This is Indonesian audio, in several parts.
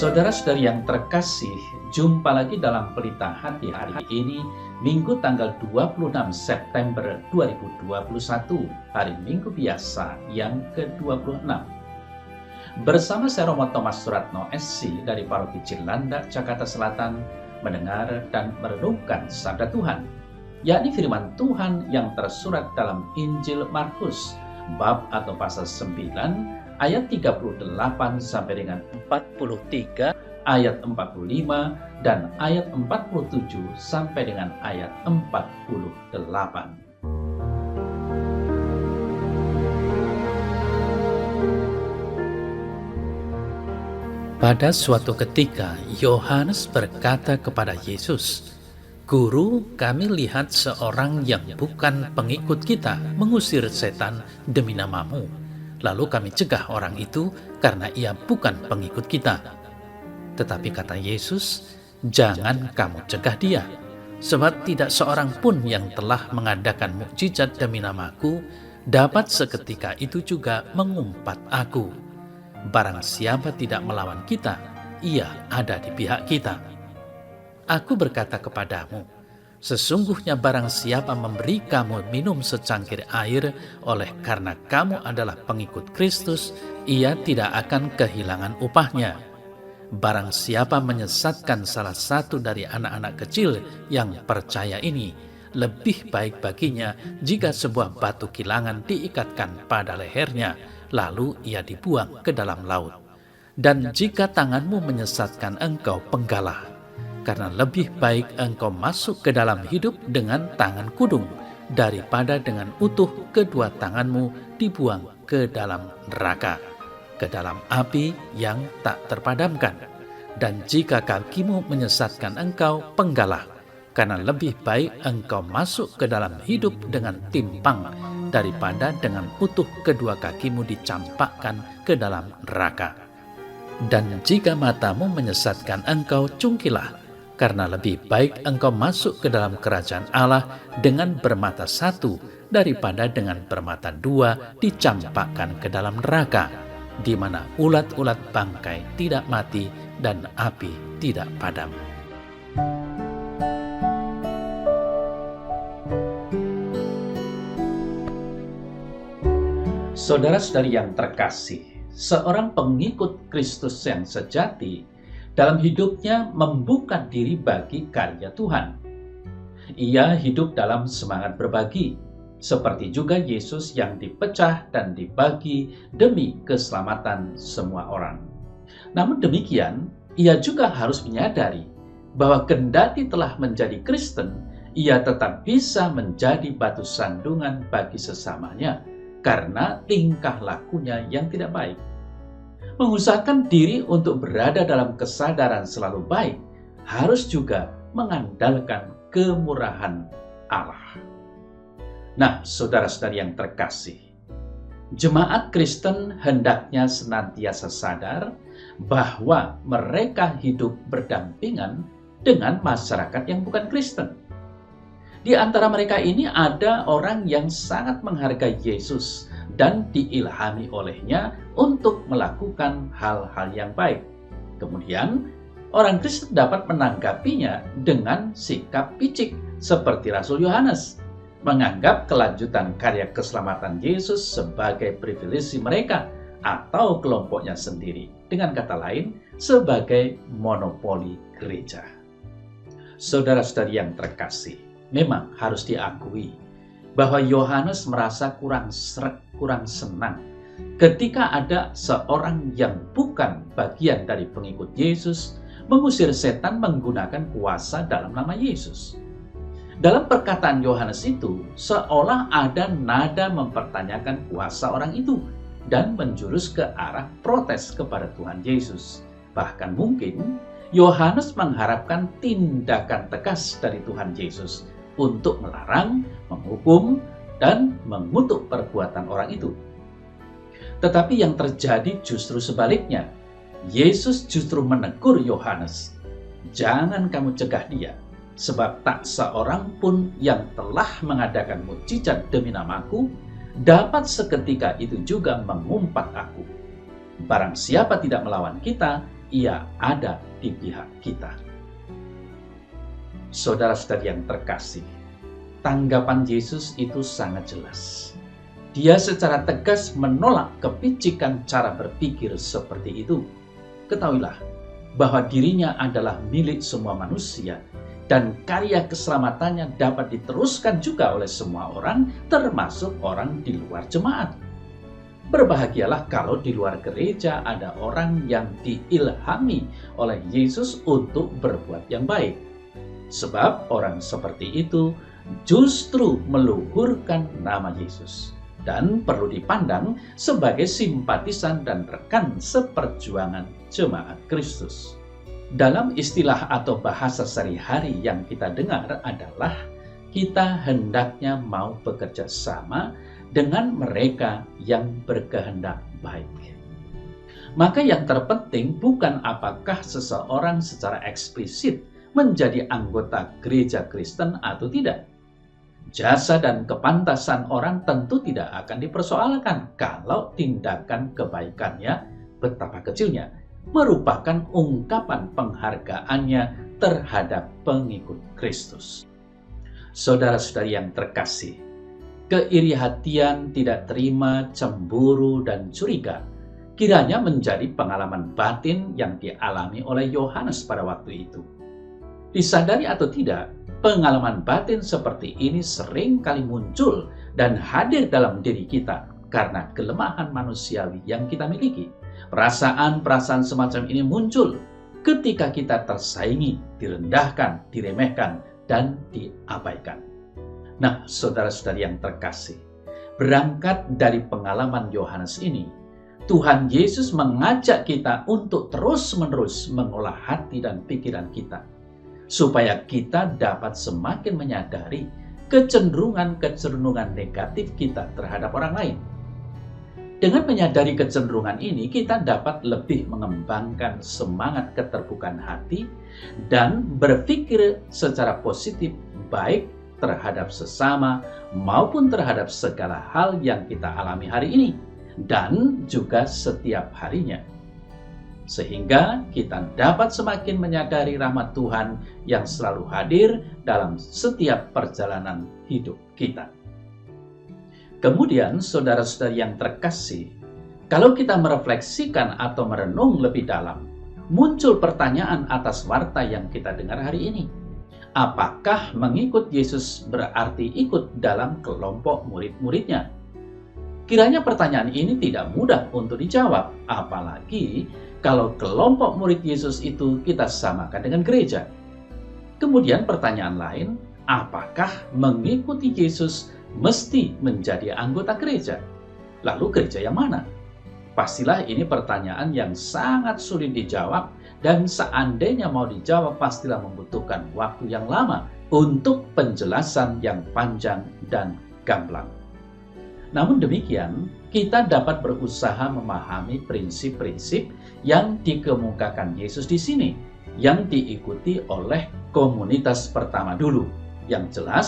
Saudara-saudari yang terkasih, jumpa lagi dalam Pelita Hati hari ini, Minggu tanggal 26 September 2021, hari Minggu biasa yang ke-26. Bersama saya Romo Thomas Suratno SC dari Paroki Cilandak, Jakarta Selatan, mendengar dan merenungkan sabda Tuhan, yakni firman Tuhan yang tersurat dalam Injil Markus, bab atau pasal 9, ayat 38 sampai dengan 43, ayat 45, dan ayat 47 sampai dengan ayat 48. Pada suatu ketika, Yohanes berkata kepada Yesus, "Guru, kami lihat seorang yang bukan pengikut kita mengusir setan demi namamu. Lalu kami cegah orang itu karena ia bukan pengikut kita." Tetapi kata Yesus, "Jangan kamu cegah dia, sebab tidak seorang pun yang telah mengadakan mukjizat demi namaku dapat seketika itu juga mengumpat aku. Barang siapa tidak melawan kita, ia ada di pihak kita. Aku berkata kepadamu, sesungguhnya barang siapa memberi kamu minum secangkir air oleh karena kamu adalah pengikut Kristus, ia tidak akan kehilangan upahnya. Barang siapa menyesatkan salah satu dari anak-anak kecil yang percaya ini, lebih baik baginya jika sebuah batu kilangan diikatkan pada lehernya, lalu ia dibuang ke dalam laut. Dan jika tanganmu menyesatkan engkau, penggalah. Karena lebih baik engkau masuk ke dalam hidup dengan tangan kudung, daripada dengan utuh kedua tanganmu dibuang ke dalam neraka, ke dalam api yang tak terpadamkan. Dan jika kakimu menyesatkan engkau, penggalah. Karena lebih baik engkau masuk ke dalam hidup dengan timpang, daripada dengan utuh kedua kakimu dicampakkan ke dalam neraka. Dan jika matamu menyesatkan engkau, cungkilah. Karena lebih baik engkau masuk ke dalam kerajaan Allah dengan bermata satu, daripada dengan bermata dua dicampakkan ke dalam neraka, di mana ulat-ulat bangkai tidak mati dan api tidak padam." Saudara-saudari yang terkasih, seorang pengikut Kristus yang sejati dalam hidupnya membuka diri bagi karya Tuhan. Ia hidup dalam semangat berbagi, seperti juga Yesus yang dipecah dan dibagi demi keselamatan semua orang. Namun demikian, ia juga harus menyadari bahwa kendati telah menjadi Kristen, ia tetap bisa menjadi batu sandungan bagi sesamanya, karena tingkah lakunya yang tidak baik. Mengusahakan diri untuk berada dalam kesadaran selalu baik harus juga mengandalkan kemurahan Allah. Nah, saudara-saudari yang terkasih, jemaat Kristen hendaknya senantiasa sadar bahwa mereka hidup berdampingan dengan masyarakat yang bukan Kristen. Di antara mereka ini ada orang yang sangat menghargai Yesus dan diilhami olehnya untuk melakukan hal-hal yang baik. Kemudian, orang Kristen dapat menanggapinya dengan sikap picik seperti Rasul Yohanes, menganggap kelanjutan karya keselamatan Yesus sebagai privilege mereka atau kelompoknya sendiri. Dengan kata lain, sebagai monopoli gereja. Saudara-saudari yang terkasih, memang harus diakui bahwa Yohanes merasa kurang sreg, kurang senang ketika ada seorang yang bukan bagian dari pengikut Yesus mengusir setan menggunakan kuasa dalam nama Yesus. Dalam perkataan Yohanes itu, seolah ada nada mempertanyakan kuasa orang itu dan menjurus ke arah protes kepada Tuhan Yesus. Bahkan mungkin Yohanes mengharapkan tindakan tegas dari Tuhan Yesus untuk melarang, menghukum, dan mengutuk perbuatan orang itu. Tetapi yang terjadi justru sebaliknya. Yesus justru menegur Yohanes, "Jangan kamu cegah dia, sebab tak seorang pun yang telah mengadakan mukjizat demi namaku dapat seketika itu juga mengumpat aku. Barang siapa tidak melawan kita, Ia ada di pihak kita. Saudara-saudari yang terkasih, tanggapan Yesus itu sangat jelas. Dia secara tegas menolak kepicikan cara berpikir seperti itu. Ketahuilah bahwa dirinya adalah milik semua manusia dan karya keselamatannya dapat diteruskan juga oleh semua orang, termasuk orang di luar jemaat. Berbahagialah kalau di luar gereja ada orang yang diilhami oleh Yesus untuk berbuat yang baik. Sebab orang seperti itu justru meluhurkan nama Yesus dan perlu dipandang sebagai simpatisan dan rekan seperjuangan jemaat Kristus. Dalam istilah atau bahasa sehari-hari yang kita dengar adalah kita hendaknya mau bekerja sama dengan mereka yang berkehendak baik. Maka yang terpenting bukan apakah seseorang secara eksplisit menjadi anggota gereja Kristen atau tidak. Jasa dan kepantasan orang tentu tidak akan dipersoalkan kalau tindakan kebaikannya, betapa kecilnya, merupakan ungkapan penghargaannya terhadap pengikut Kristus. Saudara-saudari yang terkasih, keiri hatian, tidak terima, cemburu, dan curiga kiranya menjadi pengalaman batin yang dialami oleh Yohanes pada waktu itu. Disadari atau tidak, pengalaman batin seperti ini sering kali muncul dan hadir dalam diri kita karena kelemahan manusiawi yang kita miliki. Perasaan-perasaan semacam ini muncul ketika kita tersaingi, direndahkan, diremehkan, dan diabaikan. Nah, saudara-saudari yang terkasih, berangkat dari pengalaman Yohanes ini, Tuhan Yesus mengajak kita untuk terus-menerus mengolah hati dan pikiran kita, supaya kita dapat semakin menyadari kecenderungan-kecenderungan negatif kita terhadap orang lain. Dengan menyadari kecenderungan ini, kita dapat lebih mengembangkan semangat keterbukaan hati dan berpikir secara positif baik terhadap sesama maupun terhadap segala hal yang kita alami hari ini dan juga setiap harinya. Sehingga kita dapat semakin menyadari rahmat Tuhan yang selalu hadir dalam setiap perjalanan hidup kita. Kemudian, saudara-saudari yang terkasih, kalau kita merefleksikan atau merenung lebih dalam, muncul pertanyaan atas warta yang kita dengar hari ini. Apakah mengikut Yesus berarti ikut dalam kelompok murid-muridnya? Kiranya pertanyaan ini tidak mudah untuk dijawab, apalagi kalau kelompok murid Yesus itu kita samakan dengan gereja. Kemudian pertanyaan lain, apakah mengikuti Yesus mesti menjadi anggota gereja? Lalu gereja yang mana? Pastilah ini pertanyaan yang sangat sulit dijawab, dan seandainya mau dijawab pastilah membutuhkan waktu yang lama untuk penjelasan yang panjang dan gamblang. Namun demikian, kita dapat berusaha memahami prinsip-prinsip yang dikemukakan Yesus di sini, yang diikuti oleh komunitas pertama dulu. Yang jelas,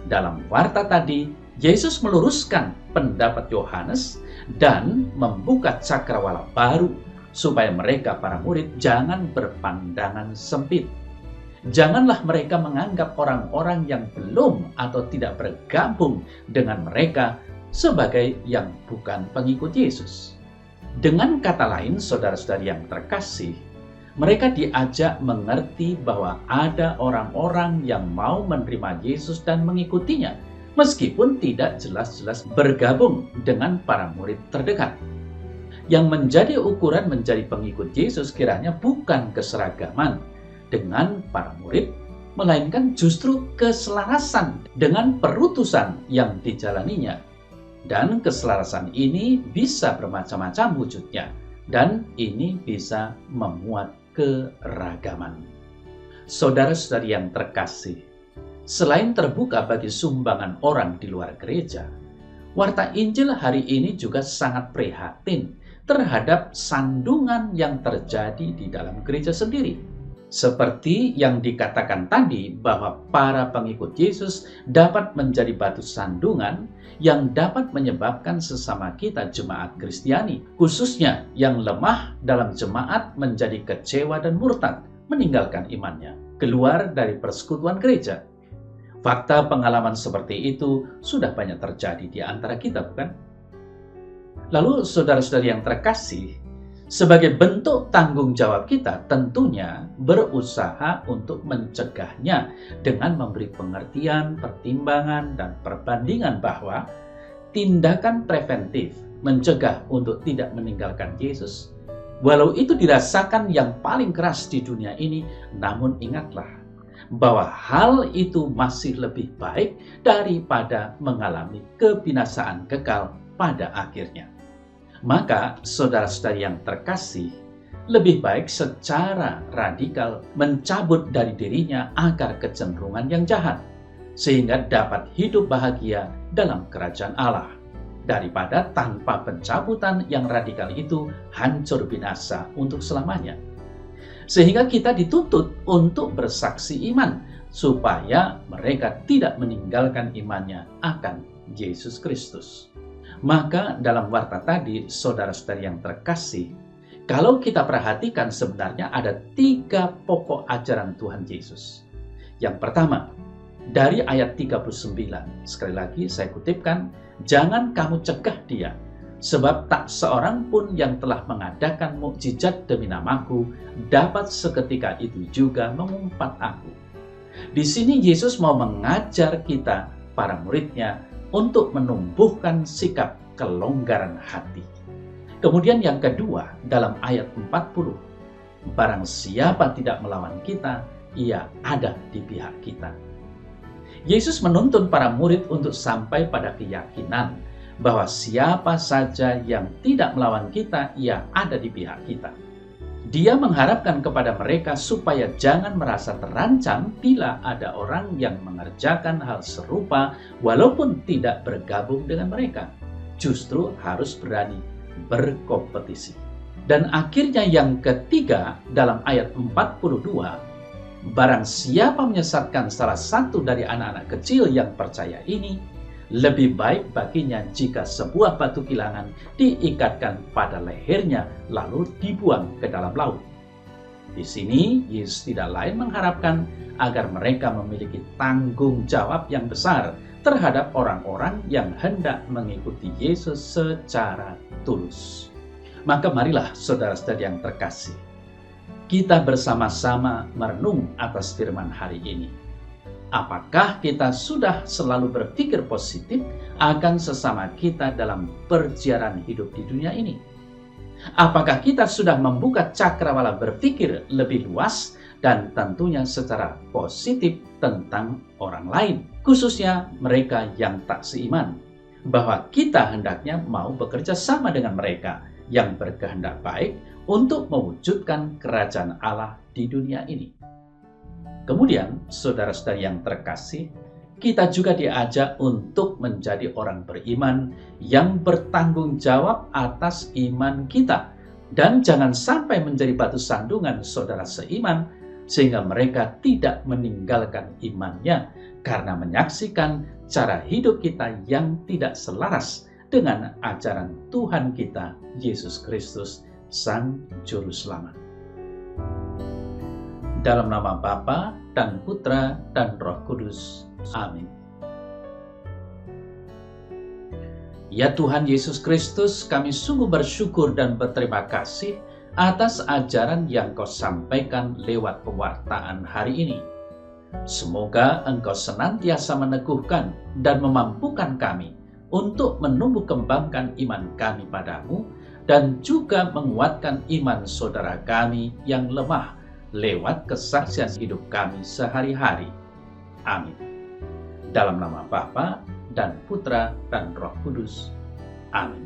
dalam warta tadi, Yesus meluruskan pendapat Yohanes dan membuka cakrawala baru supaya mereka, para murid, jangan berpandangan sempit. Janganlah mereka menganggap orang-orang yang belum atau tidak bergabung dengan mereka sebagai yang bukan pengikut Yesus. Dengan kata lain, saudara-saudari yang terkasih, mereka diajak mengerti bahwa ada orang-orang yang mau menerima Yesus dan mengikutinya, meskipun tidak jelas-jelas bergabung dengan para murid terdekat. Yang menjadi ukuran menjadi pengikut Yesus kiranya bukan keseragaman dengan para murid, melainkan justru keselarasan dengan perutusan yang dijalaninya. Dan keselarasan ini bisa bermacam-macam wujudnya, dan ini bisa memuat keragaman. Saudara-saudari yang terkasih, selain terbuka bagi sumbangan orang di luar gereja, Warta Injil hari ini juga sangat prihatin terhadap sandungan yang terjadi di dalam gereja sendiri. Seperti yang dikatakan tadi bahwa para pengikut Yesus dapat menjadi batu sandungan yang dapat menyebabkan sesama kita jemaat Kristiani, khususnya yang lemah dalam jemaat menjadi kecewa dan murtad, meninggalkan imannya, keluar dari persekutuan gereja. Fakta pengalaman seperti itu sudah banyak terjadi di antara kita, bukan? Lalu saudara-saudari yang terkasih, sebagai bentuk tanggung jawab kita tentunya berusaha untuk mencegahnya dengan memberi pengertian, pertimbangan, dan perbandingan bahwa tindakan preventif mencegah untuk tidak meninggalkan Yesus, walau itu dirasakan yang paling keras di dunia ini, namun ingatlah bahwa hal itu masih lebih baik daripada mengalami kebinasaan kekal pada akhirnya. Maka saudara-saudari yang terkasih, lebih baik secara radikal mencabut dari dirinya akar kecenderungan yang jahat, sehingga dapat hidup bahagia dalam kerajaan Allah, daripada tanpa pencabutan yang radikal itu hancur binasa untuk selamanya. Sehingga kita dituntut untuk bersaksi iman, supaya mereka tidak meninggalkan imannya akan Yesus Kristus. Maka dalam warta tadi, saudara-saudari yang terkasih, kalau kita perhatikan sebenarnya ada 3 pokok ajaran Tuhan Yesus. Yang pertama, dari ayat 39, sekali lagi saya kutipkan, jangan kamu cegah dia, sebab tak seorang pun yang telah mengadakan mukjizat demi namaku dapat seketika itu juga mengumpat aku. Di sini Yesus mau mengajar kita, para muridnya, untuk menumbuhkan sikap kelonggaran hati. Kemudian yang kedua, dalam ayat 40, barang siapa tidak melawan kita, ia ada di pihak kita. Yesus menuntun para murid untuk sampai pada keyakinan bahwa siapa saja yang tidak melawan kita, ia ada di pihak kita. Dia mengharapkan kepada mereka supaya jangan merasa terancam bila ada orang yang mengerjakan hal serupa walaupun tidak bergabung dengan mereka. Justru harus berani berkompetisi. Dan akhirnya yang ketiga dalam ayat 42, barang siapa menyesatkan salah satu dari anak-anak kecil yang percaya ini, lebih baik baginya jika sebuah batu kilangan diikatkan pada lehernya lalu dibuang ke dalam laut. Di sini Yesus tidak lain mengharapkan agar mereka memiliki tanggung jawab yang besar terhadap orang-orang yang hendak mengikuti Yesus secara tulus. Maka marilah saudara-saudari yang terkasih, kita bersama-sama merenung atas firman hari ini. Apakah kita sudah selalu berpikir positif akan sesama kita dalam perjalanan hidup di dunia ini? Apakah kita sudah membuka cakrawala berpikir lebih luas dan tentunya secara positif tentang orang lain, khususnya mereka yang tak seiman, bahwa kita hendaknya mau bekerja sama dengan mereka yang berkehendak baik untuk mewujudkan kerajaan Allah di dunia ini. Kemudian, saudara-saudari yang terkasih, kita juga diajak untuk menjadi orang beriman yang bertanggung jawab atas iman kita. Dan jangan sampai menjadi batu sandungan saudara seiman, sehingga mereka tidak meninggalkan imannya karena menyaksikan cara hidup kita yang tidak selaras dengan ajaran Tuhan kita, Yesus Kristus, Sang Juru Selamat. Dalam nama Bapa dan Putra dan Roh Kudus. Amin. Ya Tuhan Yesus Kristus, kami sungguh bersyukur dan berterima kasih atas ajaran yang Kau sampaikan lewat pewartaan hari ini. Semoga Engkau senantiasa meneguhkan dan memampukan kami untuk menumbuh kembangkan iman kami padamu dan juga menguatkan iman saudara kami yang lemah lewat kesaksian hidup kami sehari-hari. Amin. Dalam nama Bapa dan Putra dan Roh Kudus. Amin.